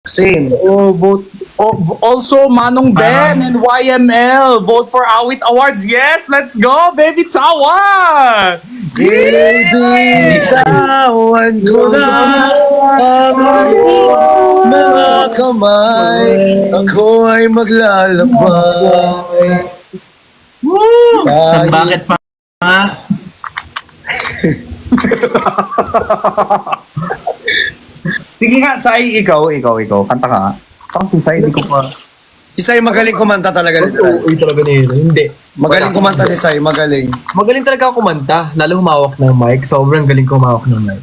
Same. Oh, vote. Oh, also, Manong Ben and YML. Vote for Awit Awards. Yes, let's go, baby Tawan! Baby, tawan ko na ang iyong mga kamay. Ako ay maglalakbay. Woo! Kahit- Bakit pa? Sige nga, Sai, ikaw. Kanta ka nga. Parang si Sai, di ko pa. Si Sai magaling kumanta talaga. literal. Uy, talaga nito. Hindi. Magaling kumanta si Sai, magaling. Magaling talaga ako kumanta. Lalo humawak ng mic. Sobrang galing ko humawak ng mic.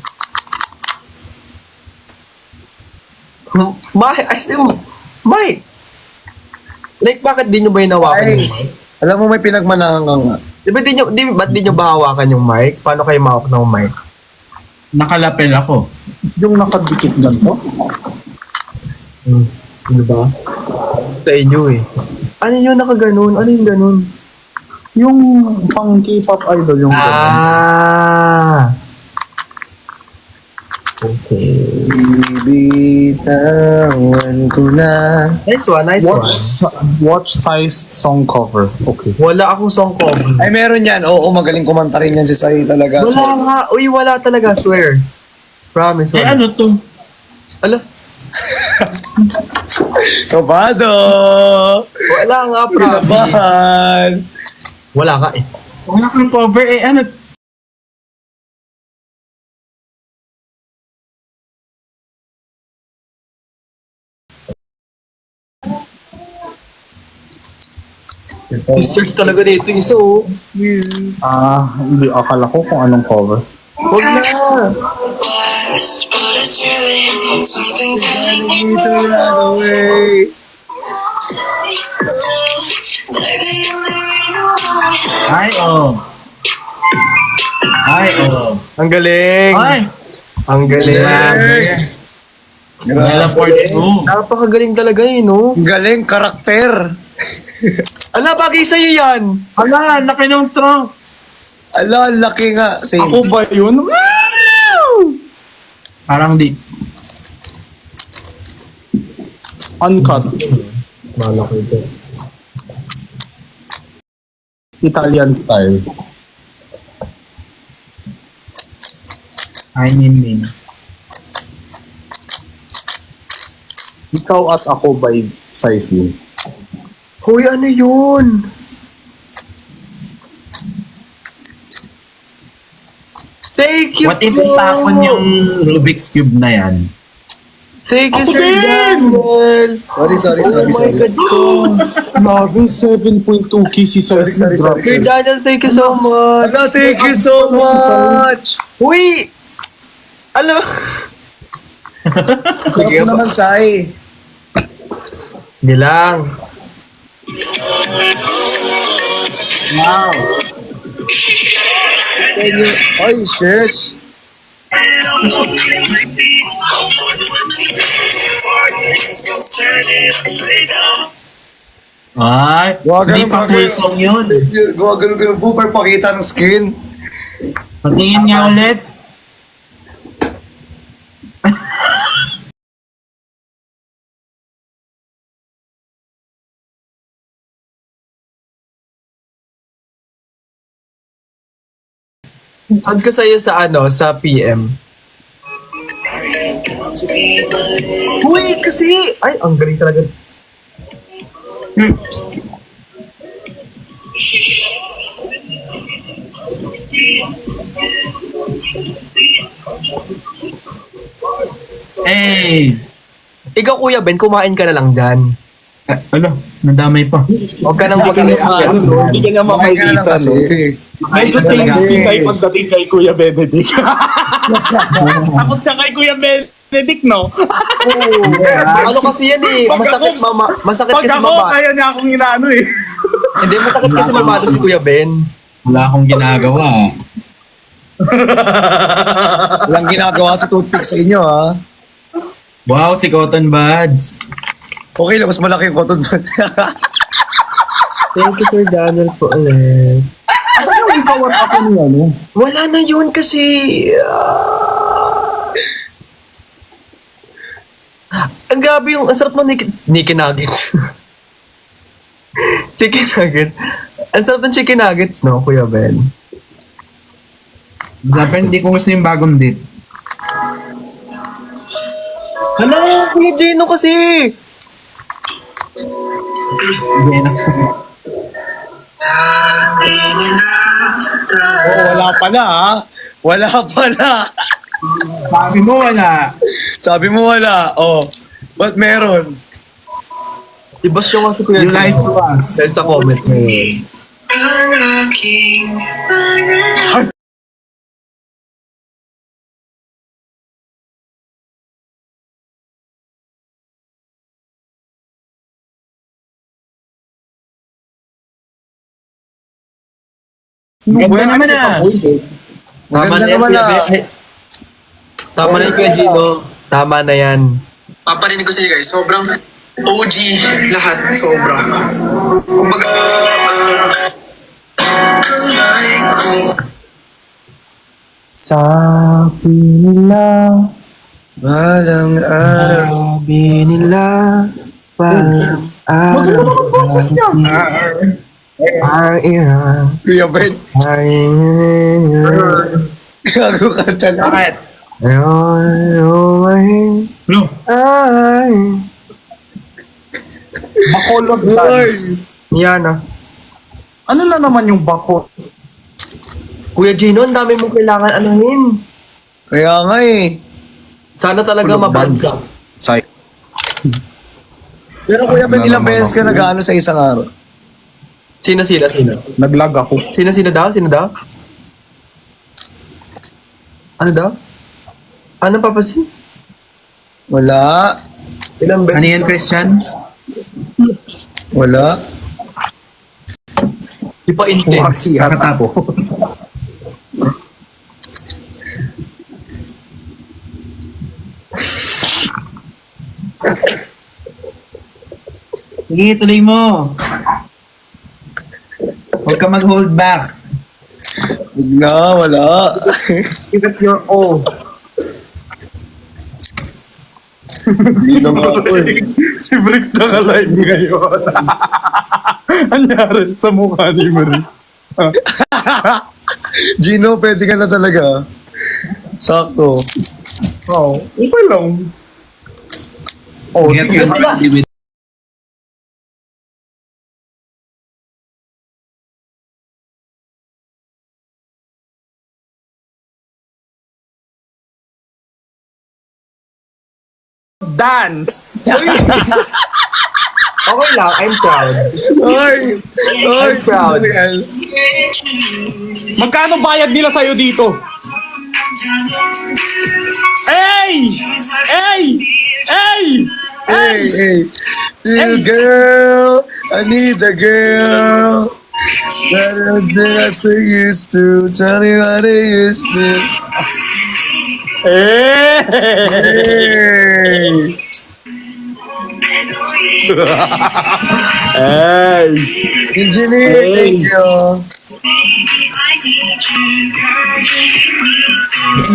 Mic! Like, bakit di nyo ba hinawakan Ay, yung mic? alam mo may pinagmanahan ka nga. Ba't di nyo ba hawakan yung mic? Paano kayo mahawak ng mic? Nakalapel ako. Yung nakadikit ganito. Ano ba? Sa inyo eh. Ano yung nakaganon? Ano yung ganon? Yung pang K-pop idol, yung ganun. Ah! Okay. Bibitawan ko na. Nice one. Watch Sai's song cover. Okay. Wala akong song cover. Ay, meron yan. Oo, magaling kumanta rin yan si Sai talaga. Wala nga. Uy, wala talaga. Swear. Promise. Eh Wala. ano to? Ala? Kabado! Wala nga, promise. Kinabahan! Wala ka eh. Wala kang cover eh ano? Search talaga dito yung isa oh. Hindi akala ko kung anong cover. Huwag na. But it's really something telling me Need to run away. baby, you're the reason why. Ay oh. Ay oh. Ang galing. Ay! Ang galing. Nela part 2. Napakagaling talaga eh, no? Galing, karakter. Ala, bagay sa'yo yan. Ala, laki ng trunk. Ala, ang laki nga. Same. Ako ba yun? Parang di. Uncut. Malaki ito. Italian style. Ay, min. Ikaw at ako by Saisi. Hoy, ano yun? Thank you What if po. itapon yung Rubik's Cube na yan? Thank you, Ako Sir din! Daniel. Sorry. Oh my God po. Grabe, 7.2k si Saisi. Sorry. Sir Daniel, thank you so much. Ala, thank you so much. Uy! Ano? Thank you naman, Sai. Hindi lang. Wow! Thank you. Oy, cheers. Ay, Wag hindi ganun pa pa full kayo. song yun. Gawa ganun po para pakita ng skin. Patingin nga ulit. Add ko sa'yo sa ano, sa PM. Uy, kasi! Ay, ang galing talaga. Hey! Ikaw, Kuya Ben, kumain ka na lang dyan. Ano? Nadamay pa. Huwag ka nang Hindi ka na Kumain ka na lang mamalitan. kasi. Medyo Talaga. things si Sai pagdating kay Kuya Benedict. Takot ka kay Kuya Benedict, no? Ano kasi yan eh, masakit Pag kasi ako, mama. kaya niya akong inaano eh. Hindi, masakit kasi mamalo si Kuya Ben. Wala akong ginagawa. Walang ginagawa sa toothpick sa inyo, ha? Wow, si Cotton Buds. Okay lang, mas malaki yung cotton buds. Thank you, Sir Daniel, po ulit. Asan yung ikaw at ako ni ano? Wala na yun kasi... Ang grabe yung, ang sarap ng Nikki Nuggets. Chicken nuggets. Ang sarap ng chicken nuggets, no, Kuya Ben? Dapat hindi ko gusto yung bagong dip. Hala, Kuya Gino kasi! Hindi na. Oh, wala pala ha. Wala pala. Sabi mo wala. Sabi mo wala. Oh, ba't meron? Ibas yung kasi Kuya You Gino. lied to us. Dahil sa comment mo yun. Ganda naman ah. Tama na Maganda yan, naman Kuya ah. Ben. Tama na yan, Kuya Gino. Tama na yan. Paparinig ko sa inyo guys, sobrang OG lahat, sobrang. Kumbaga, Sabi nila, Balang araw. sabi nila, parang Maganda naman boses niya. Kuya Ben, gago ka talaga. Bakit? No. Bacolod Uy! dance. Yan ah. Ano na naman yung bako? Kuya Gino, ang dami mong kailangan anuhin. Kaya nga eh. Sana talaga mabad ka. Pero Kuya Ben, ilang beses ka nag-ano sa isang araw? Sino? Naglag ako. Sino daw? Ano daw? Ano papansin? Wala. Ilang beses? Ano yan, Christian? Wala. Di pa intense. Kakatapo. Sige, tuloy mo. Huwag ka mag-hold back. Huwag na, wala. Give it your all. Sino nga ako eh. Si Bricks naka-live ngayon. Anyari sa mukha ni Marie. Gino, pwede ka na talaga. Sakto. Oh, okay lang. Oh, Get sige. your Dance! Okay lang, I'm proud. Ay! Ay! I'm proud. Real. Magkano bayad nila sa'yo dito? Hey! Hey! Hey! Hey, hey. Little girl, I need a girl. Better than I used to. Tell me what I used to. Hey! Hey! Hey! Engineer, thank you.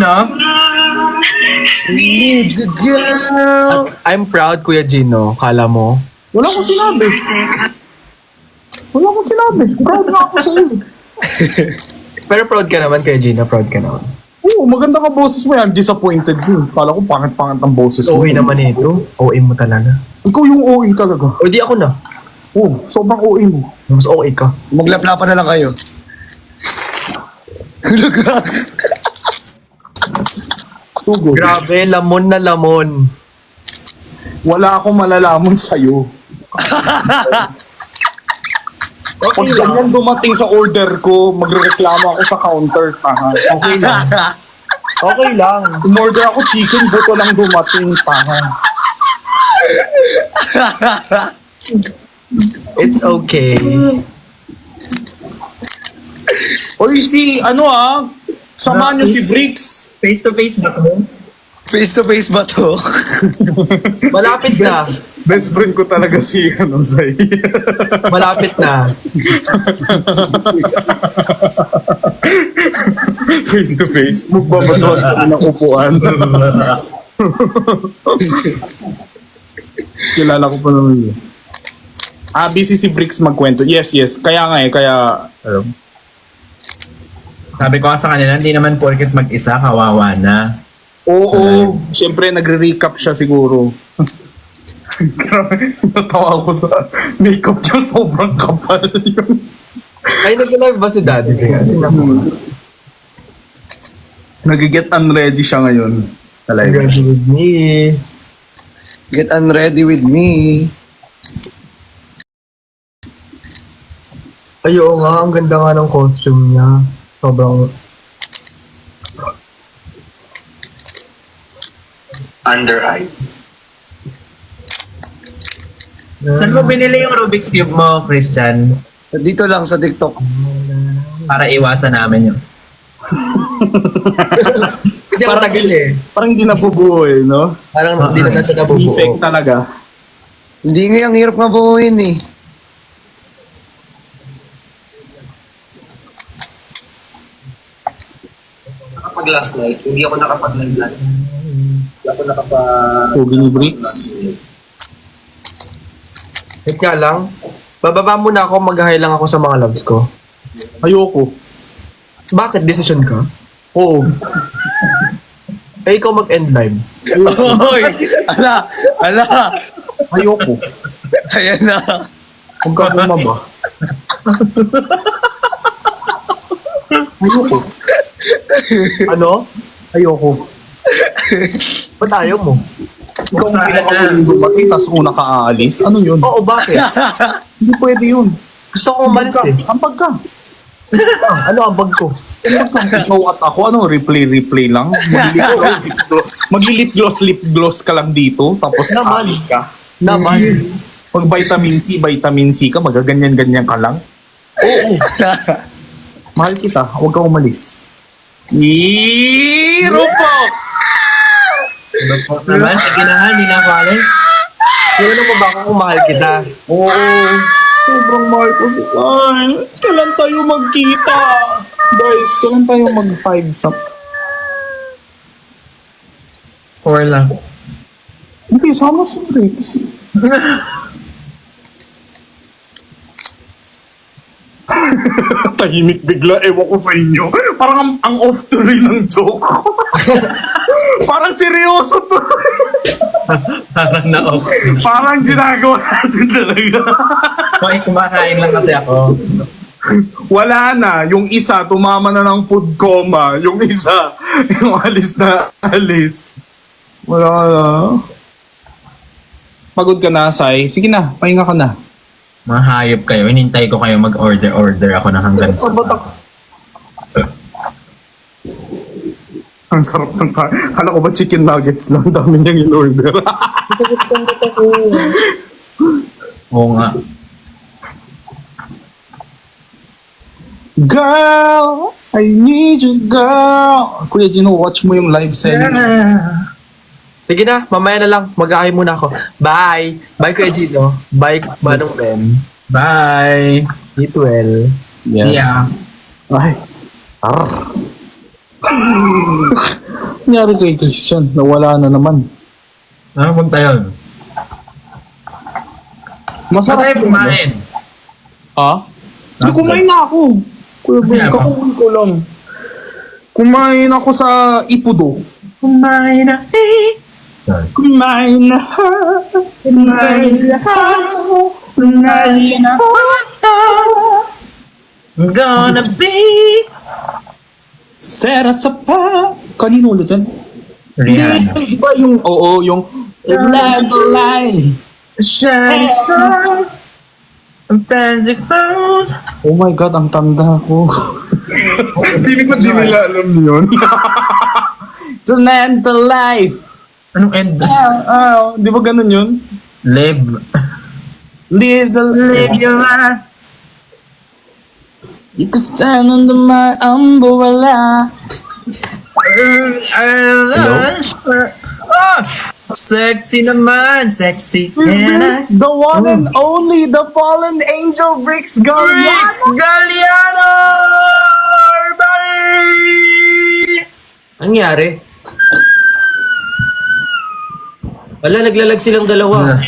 No? Need a girl. I'm proud, Kuya Gino. Kala mo? Wala akong sinabi. Proud na ako sa'yo. Pero proud ka naman, Kuya Gino. Proud ka naman. Oo, maganda ka boses mo yan. Disappointed yun. Kala ko pangit-pangit ang boses mo. OA naman ito. OA mo talaga. Ikaw yung OA talaga. O di ako na. Oo, sobrang OA mo. Mas OA ka. Maglaplapan na lang kayo. Tugod. Grabe, lamon na lamon. Wala akong malalaman sa'yo. Pag ganyan dumating sa order ko, magrereklamo ako sa counter. Tanga. Okay lang. Okay lang. Umorder ako chicken, buto lang dumating. Tanga. It's okay. Oy, samahan nyo si Bricks. Face to face ba to? Face to face ba to? Malapit na. Best friend ko talaga si Zay. Malapit na. Face to face. Magbabatuan kami ng upuan. Kilala ko pa naman yun. Busy si Bricks magkwento. Yes. Kaya nga kaya... Sabi ko sa kanila, hindi naman porket mag-isa, kawawa na. Oo, siyempre nagre-recap siya siguro. Grabe, natawa ako sa makeup niya, sobrang kapal yun. Ay, nag-live ba si Daddy? Nag-get unready siya ngayon. Talaga. Ready with me. Get unready with me. Ay, oo nga. Ang ganda nga ng costume niya. Sobrang... Under eye. Saan mo binili yung Rubik's Cube mo, Christian? Dito lang sa TikTok. Para iwasan namin yun. Kasi ang tagal eh. Parang hindi nabubuo no? Parang hindi na siya nabubuo. Defect talaga. Hindi nga ang hirap nga buuin eh. Nakapag last night, hindi ako nakapag-live last night. Hindi ako Pogi ni Bricks. Wait nga lang. Bababa muna ako, mag-hi lang ako sa mga loves ko. Ayoko. Bakit? Decision ka? Oo. Eh, ikaw mag-end live. Hoy! Ala! Ayoko. Ayan na. Huwag ka bumaba. Ayoko. Ano? Ayoko. Ba't ayaw mo? Ikaw ang pinakamuling bumati, tas una ka aalis. Ano yun? Oo, bakit? Hindi pwede yun. Gusto ko umalis eh. Ampag ka. Ano ang bag ko? Ikaw at ako, replay lang. Maglilip gloss ka lang dito, tapos Naman. alis ka. Naman. Pag vitamin C ka, magaganyan-ganyan ka lang. Oo. Mahal kita, huwag kang umalis. Rupok! Naman, sige na nga, hindi na ako alis. Kailan mo ba ako kung mahal kita? Oo, sobrang mahal ko si Ay, kailan tayo magkita? Guys, kailan tayo mag-5 sa... 4 lang. Hindi, sama sa Bricks. Tahimik bigla, ewan ko sa inyo. Parang ang off-tuloy ng joke ko. Parang seryoso to. Parang na-off. Parang ginagawa natin talaga. Hoy, kumakain lang kasi ako. Wala na. Yung isa, tumama na ng food coma. Yung isa, yung alis na alis. Wala na. Pagod ka na, Sai. Sige na, pahinga ka na. Mga hayop kayo. Hinintay ko kayo mag-order ako na hanggang. Ang sarap ng kala ko ba chicken nuggets lang? Dami niyang in-order. Oo nga. Girl, I need you, girl. Kuya Gino, watch mo yung live selling. Sige na, mamaya na lang. Mag-hi muna ako. Bye! Bye, Kuya Gino. Bye, Manong Ben. Bye! Eat well. Yes. Yeah. Ay. Nangyari kay Christian, nawala na naman. Ano punta yun? Saan tayo kumain? Ha? Hindi, kumain na ako. Kuya Boy, Kaya ba? kakauwi ko lang. Kumain ako sa Ipudo. Kumain na Sorry. Kumain na. Kumain na. Kumain na. Gonna be Sera sa pa. Kanino ulit yan? Rihanna. Hindi, iba yung, yung Let the light. Shiny sun and fancy clothes. Oh my God, ang tanda ko. Hindi ko din nila alam yun. To end the life. Anong end? Di ba ganun yun? Live. Live Live your life. You can stand under my umbrella. Sexy naman. Sexy. Is this the one and only, the fallen angel Bricks Galliano? Bricks Galliano! Everybody! Nangyari? Wala, naglalag silang dalawa.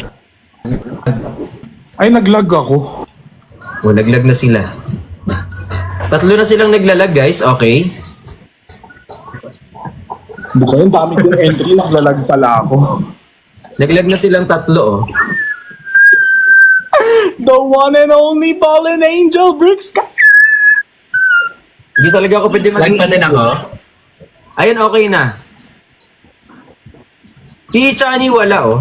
Ay, naglag ako. O, naglag na sila. Tatlo na silang naglalag, guys. Okay. Di ba yung dami kong entry, naglalag pala ako. Naglag na silang tatlo, oh. The one and only fallen angel, Bricks. Hindi talaga ako pwede Like pa din ako. Ayun, okay na. Si Chani wala, oh.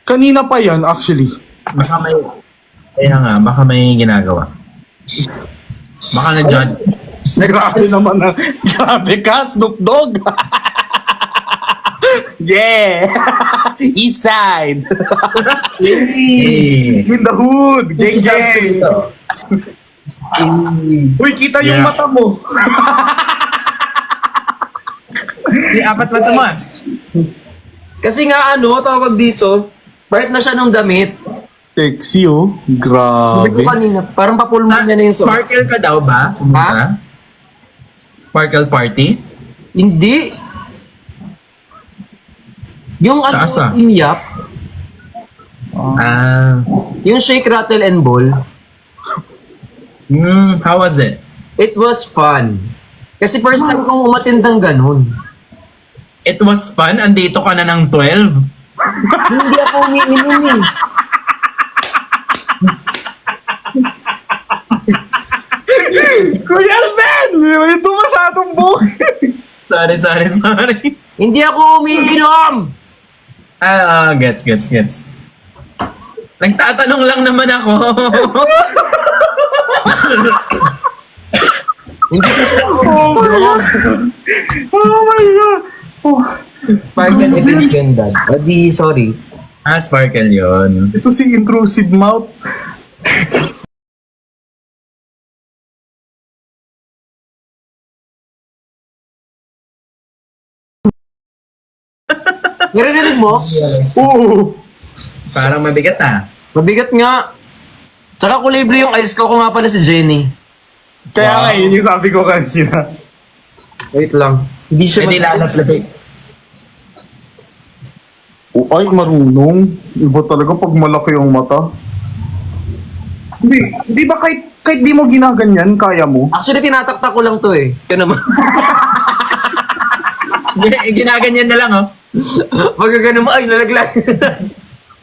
Kanina pa yan, actually. Baka may... Kaya nga, baka may ginagawa. Baka na-judge. Grabe naman na. Grabe ka, Snoop Dogg. Yeah! East side. Hey. In the hood. Gang gang. Uy, kita yung Yeah. mata mo. Apat mata mo. Kasi nga, ano, tawag dito, part na siya ng damit. Sexy, oh. Sabi ko Grabe. kanina, parang papulman niya na yung Sparkle ka daw ba? Ha? Sparkle party? Hindi. Yung ano, Sa asa? yung yap, Ah. yung shake, rattle, and ball, How was it? it was fun. Kasi first time kong umatindang ganun. It was fun. Andito ka na ng 12. Hindi ako umiinom eh. Kuya Ben! Ito masyadong bukid. Sorry. Hindi ako umiinom! Gets. Nagtatanong lang naman ako. Hindi ko Oh my God. Oh my God. Oh, sparkle event yun, Dad. Di, sorry. Sparkle yon. ito si Intrusive Mouth. Narinig mo? Oo. Parang mabigat Mabigat nga. Tsaka kulibre yung ice ko nga pala si Jenny. Kaya nga yun yung sabi ko kanina. Wait lang. Hindi siya Pwede lalapit. Oh, ay, marunong. Iba talaga pag malaki yung mata. Di ba kahit di mo ginaganyan, kaya mo? Actually, tinataktak ko lang to eh. Kaya naman. Ginaganyan na lang, oh. Pagka ganun mo, ay, nalaglag.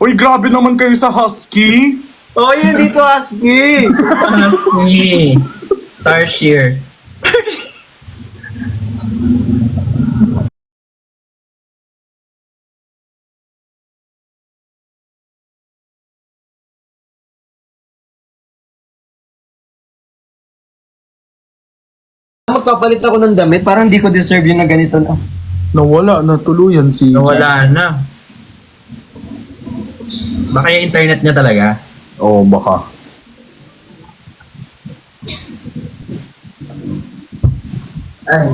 Uy, grabe naman kayo sa husky. Oh, yun dito, Husky. Husky. Tarsier. Magpapalit ako ng damit, parang hindi ko deserve yun na ganito na. Nawala na tuluyan si... Nawala na. Baka yung internet niya talaga. Oo, baka. Ay,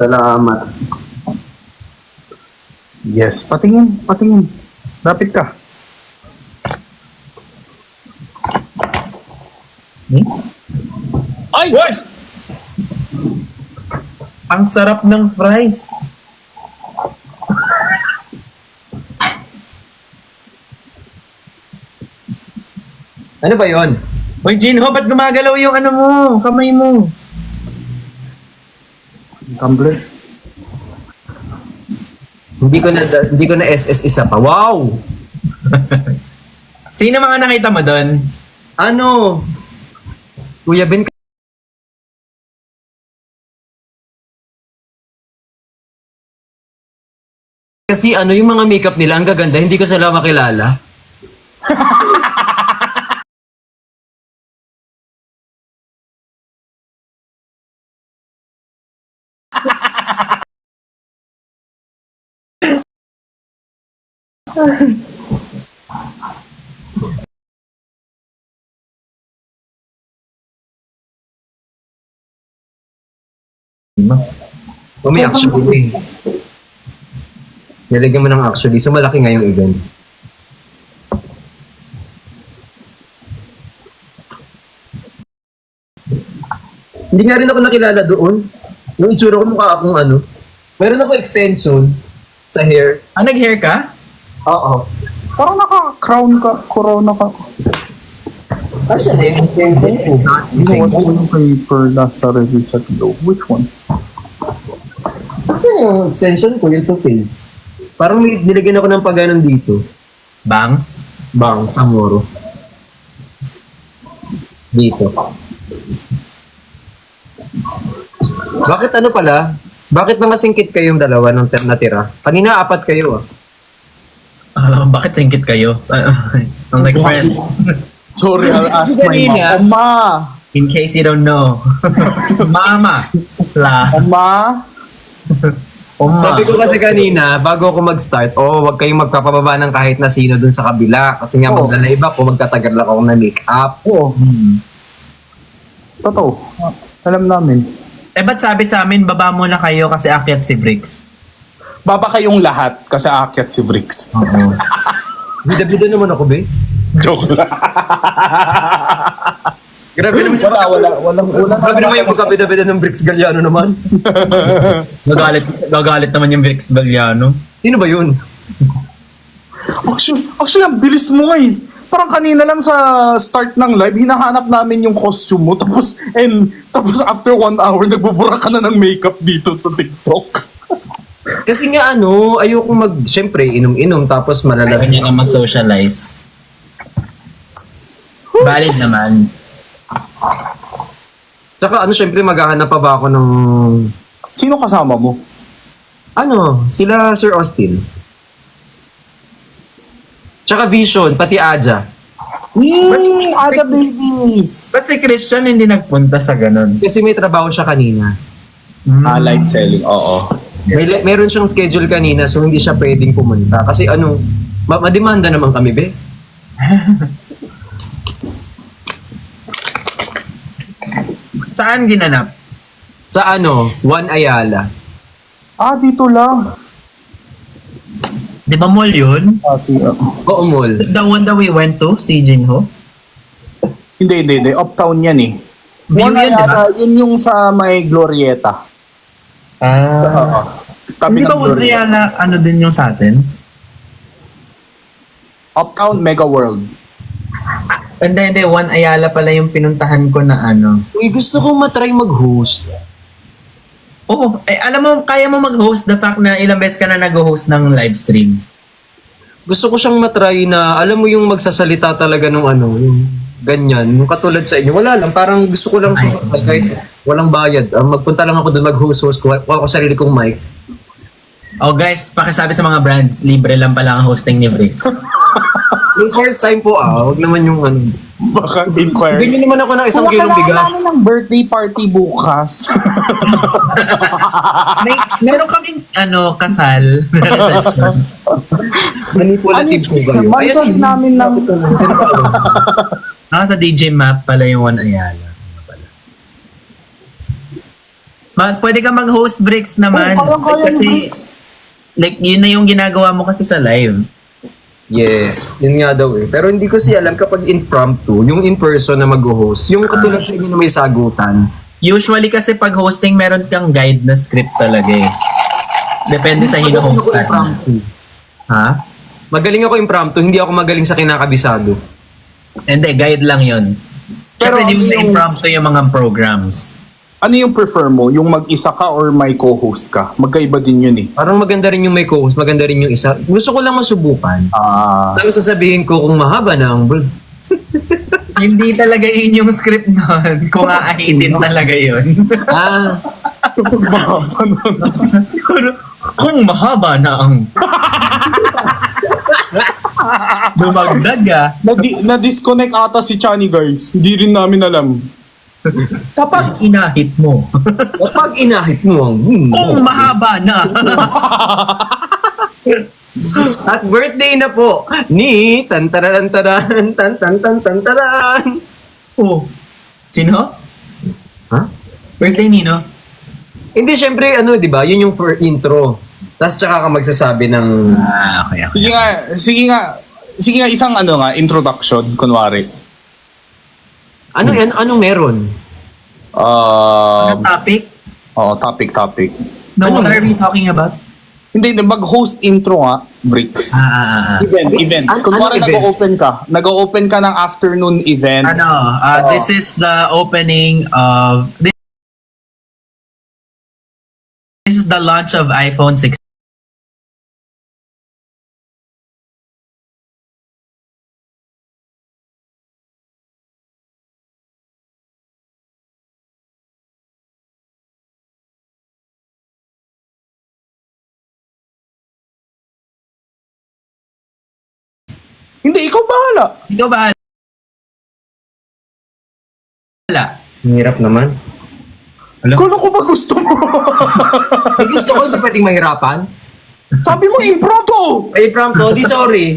salamat. Yes, patingin. Lapit ka. Ay! What? Ang sarap ng fries. Ano ba yon? Uy, Jinho, ba't gumagalaw yung ano mo? Kamay mo. Tumbler. Hindi ko na SS isa pa. Wow! Sino mga nakita mo doon? Ano? Kuya Ben, kasi ano yung mga makeup nila ang gaganda, hindi ko sila makilala. May actually. Nilagyan mo ng actually. So malaki nga yung event. Hindi nga rin ako nakilala doon. Yung itsura ko mukha akong ano. Meron ako extension sa hair. Nag-hair ka? Oo. Parang naka-crown ka, corona ka. Kasi na yung extension ko. Ginawa ko yung paper nasa review sa globe. Which one? Kasi yung extension ko, yung tupil. Parang nilagyan ako ng pagganon dito. Bangs? Bang, Samoro. Dito. Bakit ano pala? Bakit nangasingkit kayong dalawa ng natira? Kanina 4 kayo ah. Alam mo, bakit singkit kayo? I'm like, friend, Sorry, I'll ask my mom. Kanina. Oma! in case you don't know. Mama. La. Oma! Sabi ko kasi kanina, bago ako mag-start, wag kayong magpapababa ng kahit na sino dun sa kabila. Kasi nga magla-live ako, magtatagal lang ako na make-up. Oo. Totoo. Alam namin. Eh, ba't sabi sa amin, baba muna kayo kasi akyat si Bricks? Baba kayong lahat kasi aakyat si Bricks. Oo. Bida-bida naman ako, be. Joke lang. Grabe naman yung Grabe naman yung pagkabida-bida ng Bricks Galliano naman. Gagalit naman yung Bricks Galliano. Sino ba yun? Actually, ang bilis mo eh. Parang kanina lang sa start ng live, hinahanap namin yung costume mo. Tapos after 1 hour, nagbubura ka na ng makeup dito sa TikTok. Kasi nga ayoko syempre, inom-inom tapos malalas. Kanya nga mag-socialize. Valid naman. Tsaka syempre maghahanap pa ba ako ng... Sino kasama mo? Sila Sir Austin. Tsaka Vision, pati Aja. Ada babies! Ba't si Christian hindi nagpunta sa ganun? Kasi may trabaho siya kanina. Live selling, oo. Meron siyang schedule kanina so hindi siya pwedeng pumunta. Kasi mademanda naman kami, be. Saan ginanap? Sa Juan Ayala. Dito lang. Di ba mall yun? Oo, mall. The one that we went to, si Jinho? Hindi. Uptown yan eh. View One yan, di ba? Ayala, yun yung sa may Glorieta. Tabi Hindi ba ng One Glorieta. Ayala, ano din yung sa atin? Uptown Mega World. Hindi. One Ayala pala yung pinuntahan ko na ano. Uy, gusto kong matry mag-host. Oo. Alam mo, kaya mo mag-host the fact na ilang beses ka na nag-host ng live stream. Gusto ko siyang matry na, alam mo yung magsasalita talaga ng yung ganyan. Yung katulad sa inyo. Wala lang. Parang gusto ko lang kahit walang bayad. Magpunta lang ako doon mag-host ko. Wala ko sarili kong mic. Oh guys, pakisabi sa mga brands, libre lang pala ang hosting ni Bricks. Yung first time po wag naman yung Baka inquire. Ganyan naman ako ng 1 kilong bigas. Kailangan ng birthday party bukas. Meron kaming kasal na reception. Manipulative po ba yun? Mansali namin ng... Sa DJ Map pala yung One Ayala. Pwede ka mag-host Bricks naman. Kaya Kasi, like, yun na yung ginagawa mo kasi sa live. Yes, yun nga daw eh. Pero hindi ko siya alam kapag impromptu, yung in-person na mag-host, yung katulad sa inyo na may sagutan. Usually kasi pag hosting, meron kang guide na script talaga eh. Depende sa hino-hostan. Ha? Magaling ako impromptu, hindi ako magaling sa kinakabisado. Hindi, guide lang yun. Pero Siyempre, di mo yung- na-impromptu yung mga programs. Ano yung prefer mo? Yung mag-isa ka or may co-host ka? Magkaiba din yun eh. Parang maganda rin yung may co-host, maganda rin yung isa. Gusto ko lang masubukan. Tapos sasabihin ko kung mahaba na ang Hindi talaga yun yung script nun. Kung aahitin talaga yun. Kapag mahaba nun. Kung mahaba na ang... Dumagdag Na-disconnect ata si Chani guys. Hindi rin namin alam. Kapag inahit mo. Kapag inahit mo ang... Kung mahaba na. At birthday na po ni Tantararantaran, Tantantantantaran. Oh. Sino? Ha? Birthday nino? Hindi, syempre, di ba? Yun yung for intro. Tapos tsaka ka magsasabi ng... Okay. Sige nga, isang introduction, kunwari. Anong meron? Ano topic? Oo, topic. No, what are we talking about? Hindi, mag-host intro nga, Bricks. Event. Kunwari event? nag-open ka ng afternoon event. This is the opening of... This is the launch of iPhone 6. Hindi, ikaw bahala. Ikaw ba? Wala. Ang hirap naman. Kala ko ba gusto mo? Eh, gusto ko, hindi pwedeng mahirapan. Sabi mo impromptu! Ay, prompto, di sorry.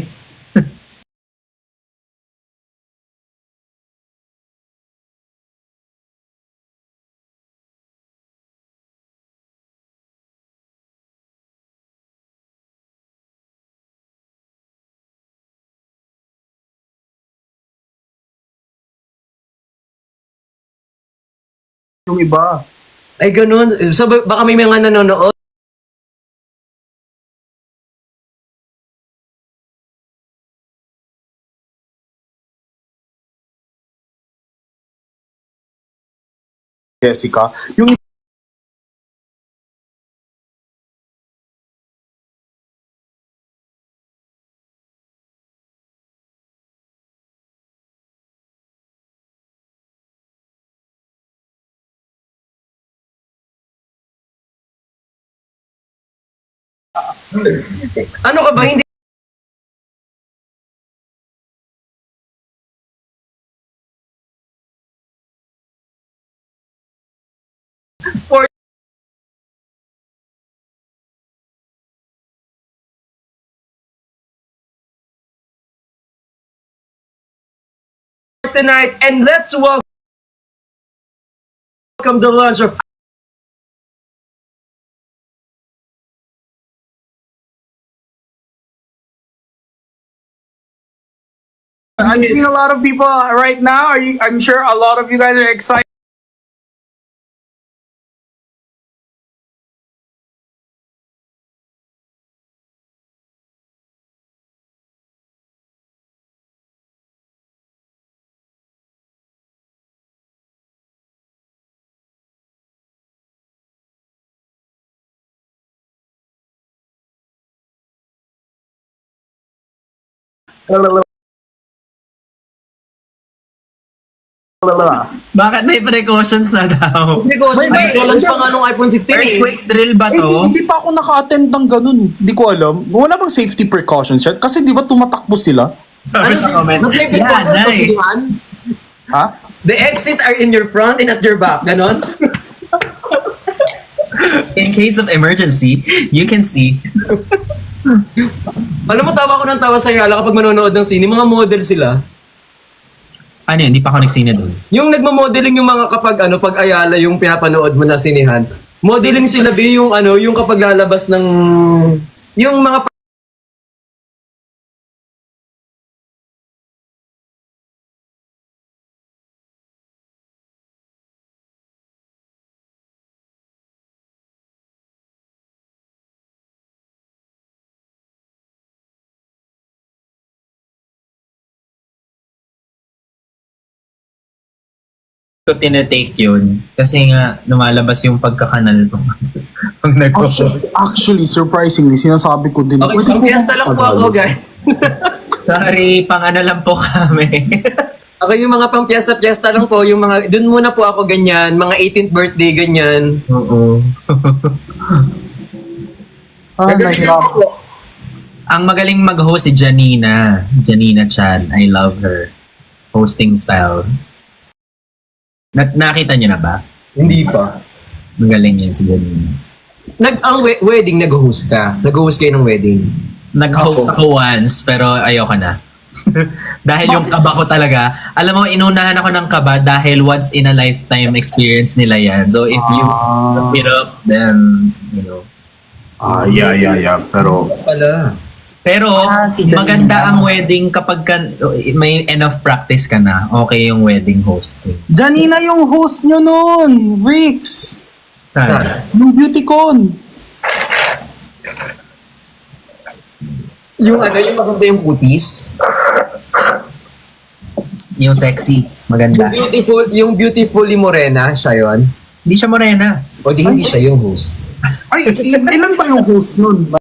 Yung iba. Ay, ganun. So, baka may mga nanonood. Jessica. Yung Ano ka ba? Hindi tonight, and let's welcome the launch of I'm seeing a lot of people right now. I'm sure a lot of you guys are excited. Bakit may precautions na daw? because May- launch pa nga nung iPhone 16 eh. Earthquake drill ba Eh, to? hindi pa ako naka-attend ng ganun. Hindi ko alam. Wala bang safety precautions yan? Kasi di ba tumatakbo sila? Ano si comment? Yeah, nice. Ha? The exit are in your front and at your back. Ganon? In case of emergency, you can see. Alam mo, tawa ko ng tawa sa Yala kapag manonood ng sine. Mga model sila. Ano yun? Hindi pa ako nagsine doon. Yung nagmo-modeling yung mga kapag pag Ayala yung pinapanood mo na sinehan. Modeling sila yung yung kapag lalabas ng yung mga So, tinetake yun. Kasi nga, lumalabas yung pagkakanal ko. Pag Actually, surprisingly, sinasabi ko din. Okay, so fiesta lang po ako, guys. Sorry, pang ano lang po kami. Okay, yung mga pang fiesta lang po, yung mga, dun muna po ako ganyan, mga 18th birthday ganyan. Oo. Gagalingan ko po. Ang magaling mag-host si Janina. Janina Chan. I love her. Hosting style. Nakita niyo na ba? Hindi pa. Magaling yan si Janina. Ang wedding, nag-host ka. Nag-host kayo ng wedding. Nag-host ako once, pero ayoko na. Dahil yung kaba ko talaga, alam mo, inunahan ako ng kaba dahil once in a lifetime experience nila yan. So if you look it up, then, you know. Yeah. Pero, Pala. Maganda ang wedding kapag may enough practice ka na. Okay yung wedding hosting. Janina yung host nyo nun. Rix. Sana. Yung BeautyCon. Yung ano, yung maganda yung kutis. Yung sexy, maganda. Yung beautifully morena, siya yun. Hindi siya morena. O di hindi siya yung host. Ay, ilan ba yung host nun?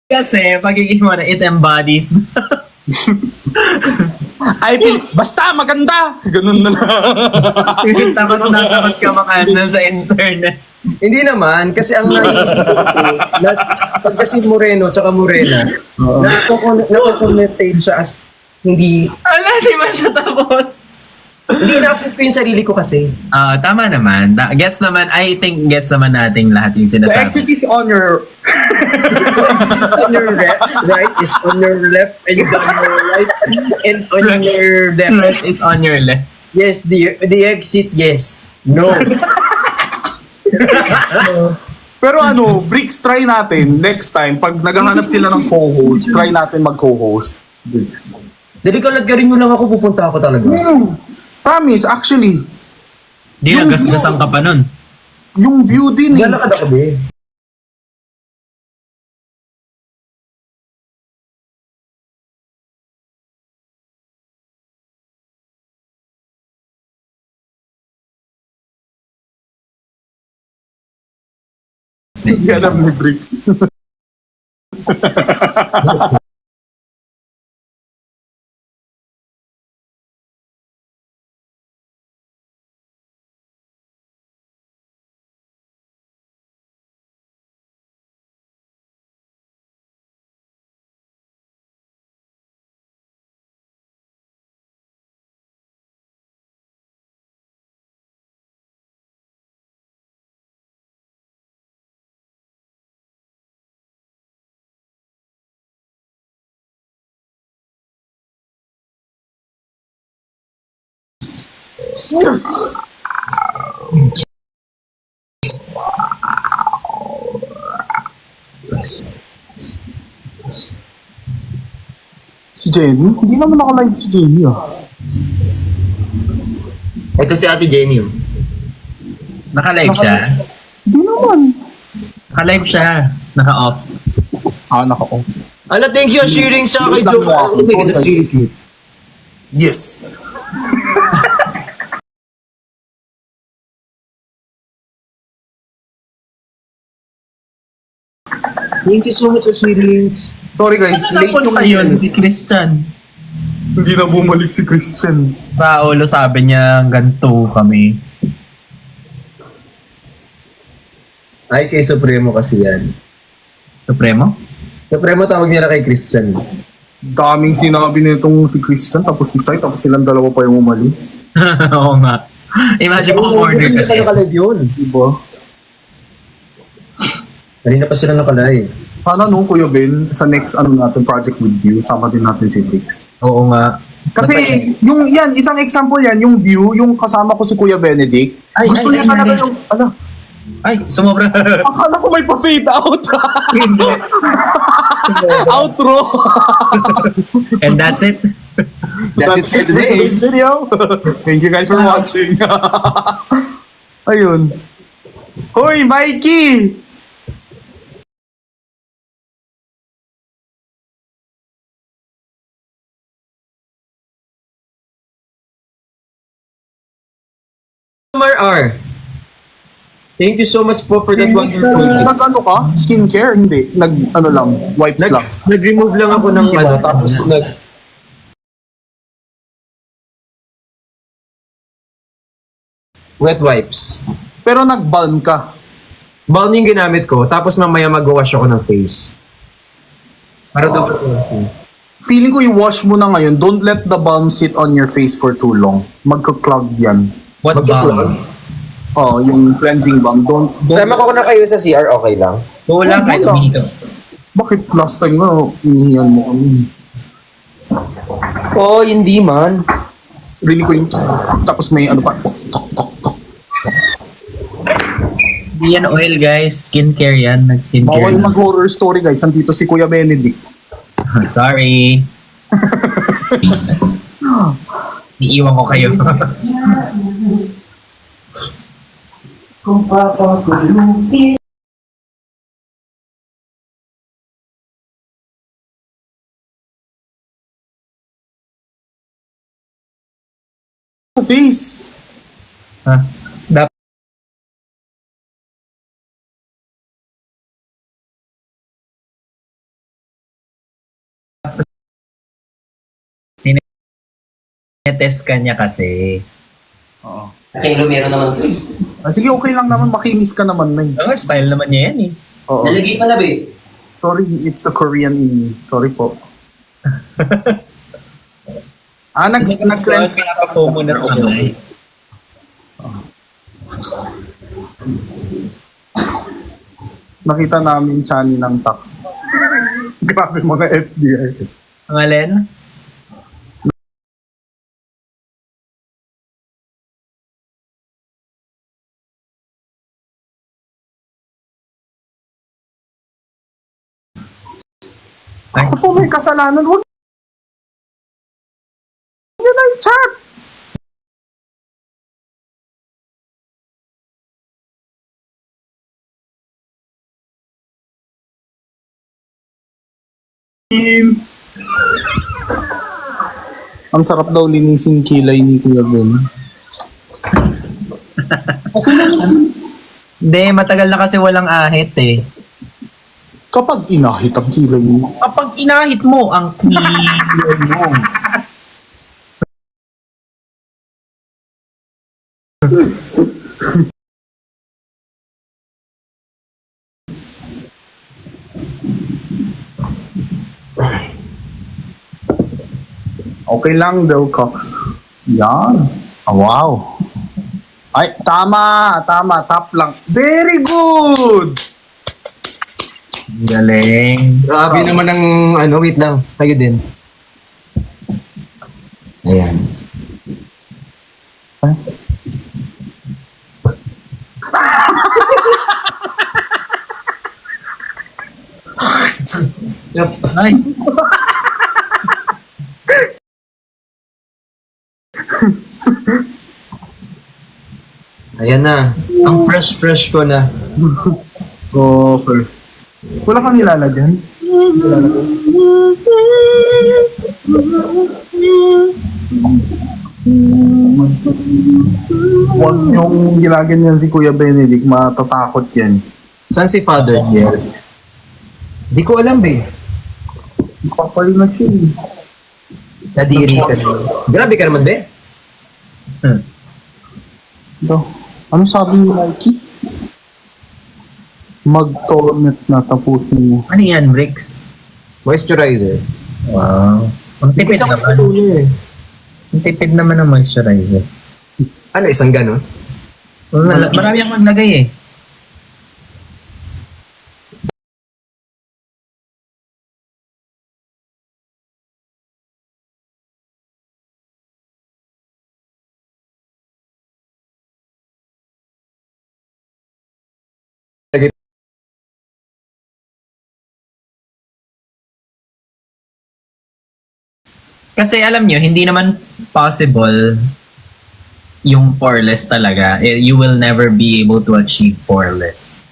Kasi, pagiging mo na, it embodies. Ay, basta maganda! Ganun na lang. takot na takot ka makancel sa internet. Hindi naman, kasi ang naiisip ko kasi, pag kasi moreno tsaka morena, nakokonnotate siya as hindi, Ala, di ba siya tapos? hindi na-approve ko yung sarili ko kasi. Tama naman. Gets naman, I think gets naman nating lahat yung The sinasabi. exit is on your... On your right, it's on your left, and on your right, and on your left. Right is on your left. Yes, the exit, yes. No. Pero ano, freaks, try natin next time. Pag naghahanap sila ng co-host, try natin mag-co-host. Dalikalad ka rin mo lang ako, pupunta ako talaga. Promise, actually. Di nagasgasan ka pa nun. Yung view din eh. Lalakad ako, be. Hindi alam ni Bricks. Si Jenny? Hindi naman naka-live si Jenny ah. Ito si Ate Jenny. Naka-live siya. Hindi naman. Naka-live siya. Naka-off. Naka-off. Ala, thank you, sharing sa kay Joe. Oh my God, that's really cute. Yes. Thank you so much for sharing. Sorry guys, late yung Ayun, si Christian. Hindi na bumalik si Christian. Paolo sabi niya, ganito kami. Ay, kay Supremo kasi yan. Supremo? Supremo tawag nila kay Christian. Daming sinabi nitong si Christian, tapos si Sai, tapos silang dalawa pa yung umalis. Oo nga. Imagine mo order Hindi ka ka nakalive yun. Diba? Kanina pa sila nakalive. Sana no, Kuya Ben, sa next natin project with you, sama din natin si Fix. Oo nga. Kasi yung yan, isang example yan, yung view, yung kasama ko si Kuya Benedict, gusto niya talaga yung, Ay, sumobra. akala ko may pa-fade out. Hindi. Outro. And that's it. That's it for today. today's video. Thank you guys for watching. Ayun. Hoy, Mikey! R. Thank you so much po for that wonderful gift. Nag-ano ka? Skincare? Hindi. Nag-ano lang? Wipes lang. Nag-remove lang ako ng ano, tapos wet wipes. Pero nag-balm ka. Balm yung ginamit ko, tapos mamaya mag-wash ako ng face. Para daw po feeling ko i-wash mo na ngayon. Don't let the balm sit on your face for too long. Magka-clog yan. What Magka-clog? ba? Oh, yung cleansing balm. Don't Sama ko na kayo sa CR, okay lang. Wala kahit Wala. umihikap. Bakit last time nga, inihiyan mo kami? Oh, hindi man. Rinig ko yung tapos may ano pa. Hindi yan oil guys. Skincare yan. Nag-skincare Bawal na. mag-horror story guys. Nandito si Kuya Benedict. Sorry. Iiwan ko kayo. Face. Ha? Dapat test ka niya kasi. Kay Romero naman to eh. Ah, sige, okay lang naman. Makinis ka naman na Ang style naman niya yan eh. Oo. Nalagay pa na ba eh. Sorry, it's the Korean in me. Sorry po. Nag-cleanse. Pinaka-foam mo na sa kamay. Nakita namin chani ng tax. Grabe mga FBI. Ang alin? Ako po may kasalanan. Huwag nyo na i-chat. Ang sarap daw linisin kilay ni Kuya Ben. Hindi, matagal na kasi walang ahit eh. Kapag inahit ang kilay mo, Kapag inahit mo ang kilay mo. okay lang daw, Cox. Yan. Oh, wow. Ay, tama. Top lang. Very good! Galing. Grabe naman ang ano, wait lang. Kayo din. Ayan. Ay, Ayan na. Ang fresh ko na. Super. Wala kang nilalagyan? Huwag niyong gilagyan yan si Kuya Benedict. Matatakot yan. Saan si Father here? Di ko alam, be. Kapal na siya eh. Nadiri ka naman. Grabe ka naman, be. Ito. Ano sabi ni Mikey? Mag-torment na tapusin mo. ano yan, Bricks? Moisturizer. Wow. Ang tipid Isang naman. tuloy eh. Ang tipid naman ng moisturizer. Ano, isang gano'n? Marami ang maglagay eh. Kasi alam nyo, hindi naman possible yung poreless talaga. You will never be able to achieve poreless.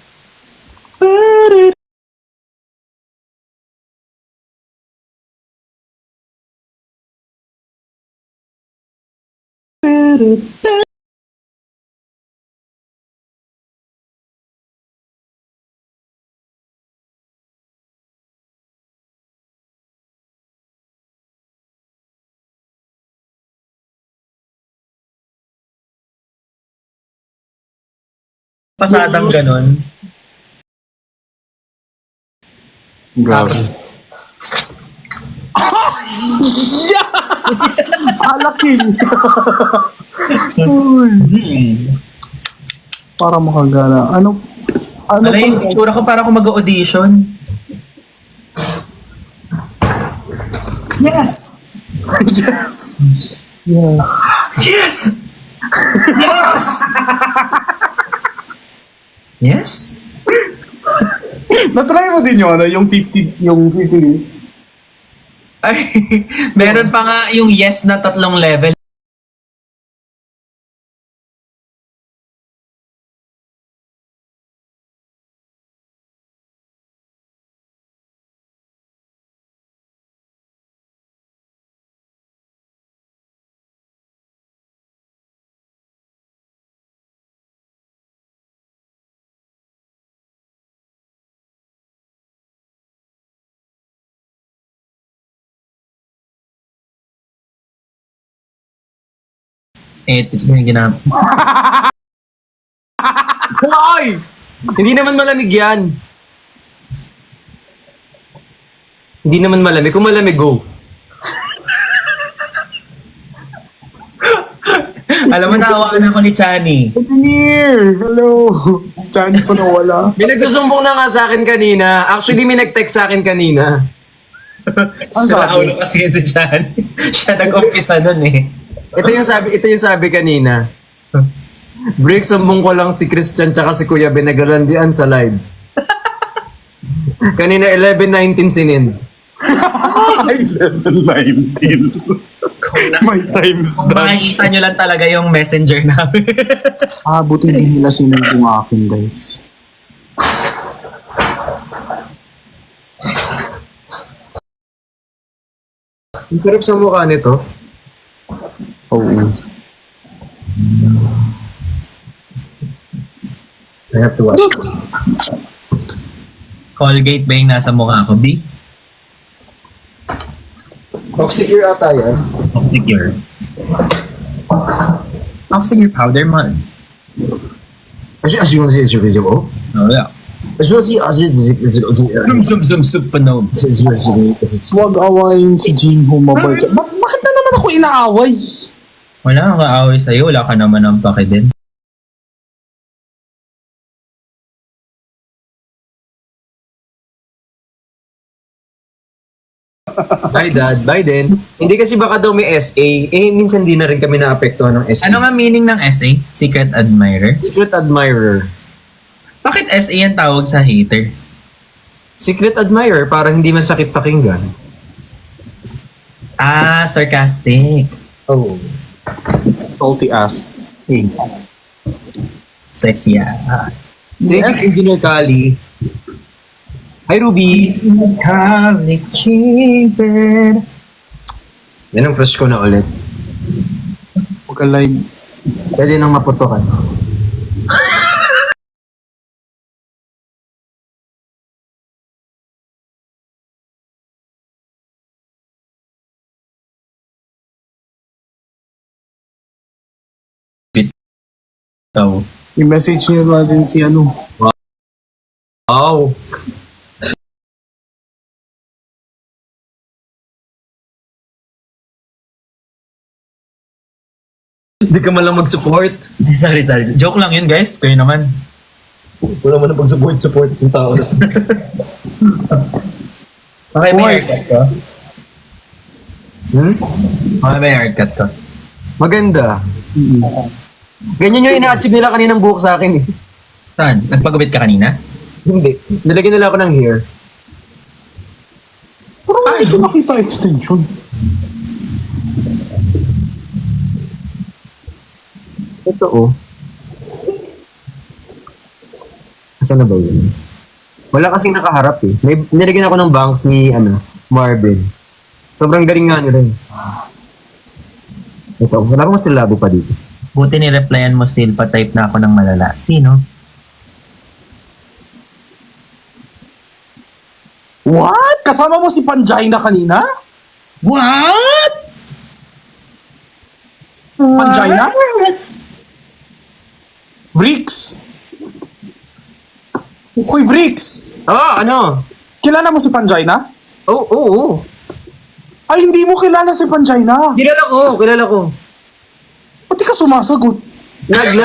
Pasadang ganun. Grabe. Tapos, Alakin. Uy. Para makagana. Ano Wala yung itsura ko para ako mag-audition. Yes! Yes! Yes! Yes! Yes! Yes? Na-try mo din yun, ano? Yung 50. Ay, meron pa nga yung yes na 3 level. Ito yung ginamit. Hoy! Hindi naman malamig yan. Hindi naman malamig. Kung malamig, go. Alam mo, nahawaan ako ni Chani. Engineer! Hello! Si Chani pa nawala. May nagsusumbong na nga sa akin kanina. Actually, may nag-text sa akin kanina. Sa ulo kasi ito dyan. Siya nag-umpisa nun eh. Ito yung sabi kanina. Break, sumbong ko lang si Christian tsaka si Kuya Benagalandian sa live. Kanina 11:19 sinind. Ay, level 19. My time's Kung done. makikita nyo lang talaga yung messenger namin. Buti hindi nila sinend yung akin, guys. Ang sarap sa mukha nito. Oo. I have to watch. Colgate ba yung nasa mukha ko, B? Oxycure ata yan. Oxycure. Oxycure powder man. As you want to see it's visible. Oh, yeah. As you want to see Panom. Huwag awayin si Jinho mabay ka. Bakit na naman ako inaaway? Wala kang kaaway sa'yo. Wala ka naman ang pake din. Bye dad, bye din. Hindi kasi baka daw may SA. Minsan di na rin kami naapektuhan ng SA. Ano nga meaning ng SA? Secret admirer? Secret admirer. Bakit SA ang tawag sa hater? Secret admirer para hindi masakit pakinggan. Ah, sarcastic. Oh. Salty ass. Hey. Sexy ah. Thank you, Engineer Kali. Hi, Ruby. Cosmic Cupid. Yan ang fresh ko na ulit. Huwag ka live. Pwede nang maputokan. So, I-message nyo natin si ano. Wow. Hindi ka man lang mag-support. sorry. Joke lang yun, guys. Kayo naman. Wala man na pag-support yung tao na. Okay, may haircut ko. Okay, may haircut ko. Maganda. Ganyan yung ina-achieve nila kaninang buhok sa akin eh. Saan? Nagpagupit ka kanina? Hindi. Nilagyan nila ako ng hair. Parang hindi ko nakita extension. Ito oh. Asan na ba yun? Wala kasing nakaharap eh. Nilagyan ako ng bangs ni Marvin. Sobrang galing nga nila eh. Ito, wala akong stilado pa dito. Buti ni-replyan mo, Sil, pa-type na ako ng malala. Sino? What? Kasama mo si Panjay na kanina? What? Panjay na? Vrix! Okay, Vrix! Ano? Kilala mo si Panjay na? Oo. Ay, hindi mo kilala si Panchina. Kilala ko. Pati ka sumasagot. Lag.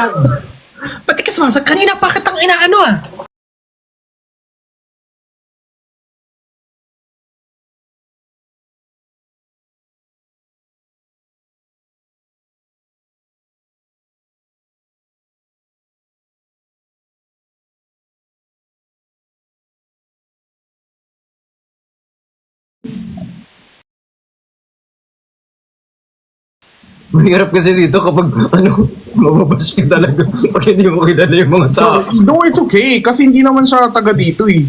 Pati ka sumasag, kanina bakit ang inaano ah? Mahirap kasi dito kapag mababash ka talaga pag hindi mo kilala yung mga tao. So, no, it's okay. Kasi hindi naman siya taga dito eh.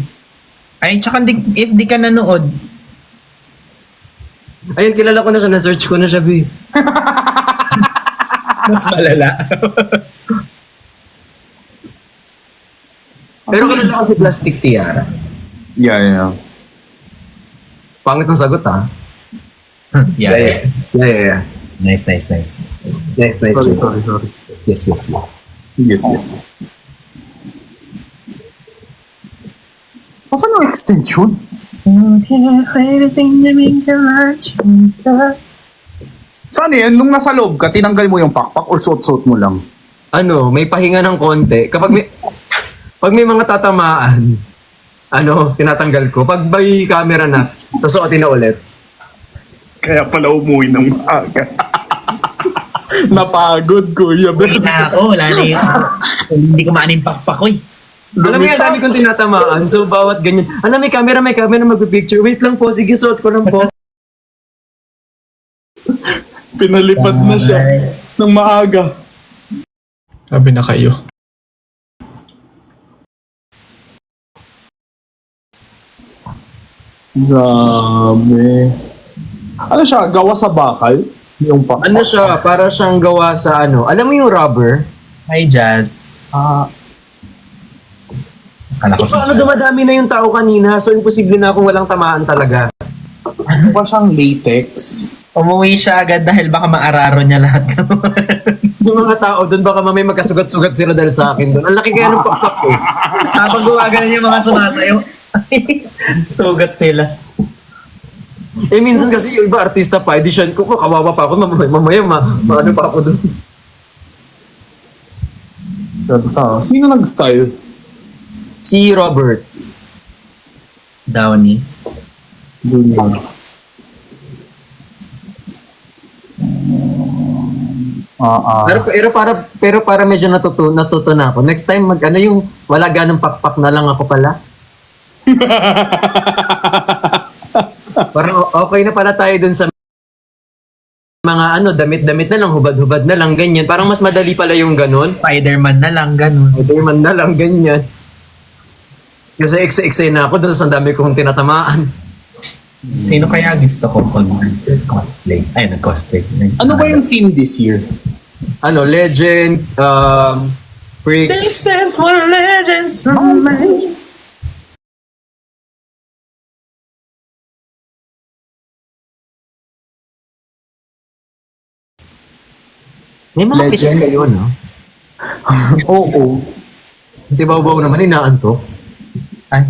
Ay, tsaka if di ka nanood, Ayun, kilala ko na siya. Na-search ko na siya, B. mas malala. Pero kilala ko si Plastic Tiara. Yeah. Pangit ng sagot, ha? yeah. Yeah. Nice. Nice. Sorry. Yes. Yes. Asan yung extension? Saan yan? Nung nasa loob ka, tinanggal mo yung pakpak or suot-suot mo lang? May pahinga ng konti. Pag may mga tatamaan, tinatanggal ko. Pag may camera na, susuotin na ulit. Kaya pala umuwi ng maaga. Napagod, Kuya Uwi Ben. na ako, wala na yun. Hindi ko maaning pakpak ko eh. Alam mo yan, dami kong tinatamaan. So, bawat ganyan. May camera, magpipicture. Wait lang po, sige, suot ko lang po. Pinalipad na siya ng maaga. Sabi na kayo. Grabe. Ano siya? Gawa sa bakal? Yung pakpak? Para siyang gawa sa alam mo yung rubber? Hi, Jazz. Akala ko sa Dumadami na yung tao kanina, so imposible na kung walang tamaan talaga. Ano ba siyang latex? Umuwi siya agad dahil baka maararo niya lahat. Yung mga tao doon, baka mamay magkasugat-sugat sila dahil sa akin doon. Ang laki kaya ng pakpak ko. Habang gumagano yung mga sumasayo, sugat sila. Minsan kasi yung iba artista pa, edition ko, kawawa pa ako, mamaya maano pa ako doon. Ganda. Sino nag-style? Si Robert. Downey. Junior. Pero para medyo natuto na ako. Next time yung wala ganong pakpak na lang ako pala. Parang okay na pala tayo dun sa mga damit-damit na lang, hubad-hubad na lang, ganyan. Parang mas madali pala yung ganon. Spider-Man na lang, ganun. Spider-Man na lang, ganyan. Kasi eksay na ako dun sa dami kong tinatamaan. Sino kaya gusto ko pag nag-cosplay? Ay, nag-cosplay. Ano ba yung theme this year? Legend, freaks. said for legends on me. May mga Legend. kitchen kayo, no? Oo. Si Bawbaw naman, inaanto. Ay,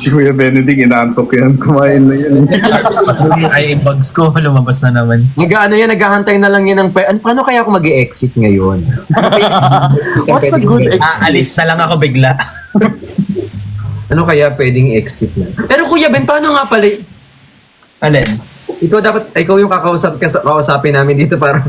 Si Kuya Benedict, inaantok yan. Kumain na yan. ay bugs ko, lumabas na naman. Naghahantay na lang yan ng... Paano kaya ako mag-exit ngayon? What's a good excuse? Aalis na lang ako bigla. Ano kaya pwedeng exit na? Pero Kuya Ben, paano nga pala? Alin? Ikaw yung kausapin namin dito para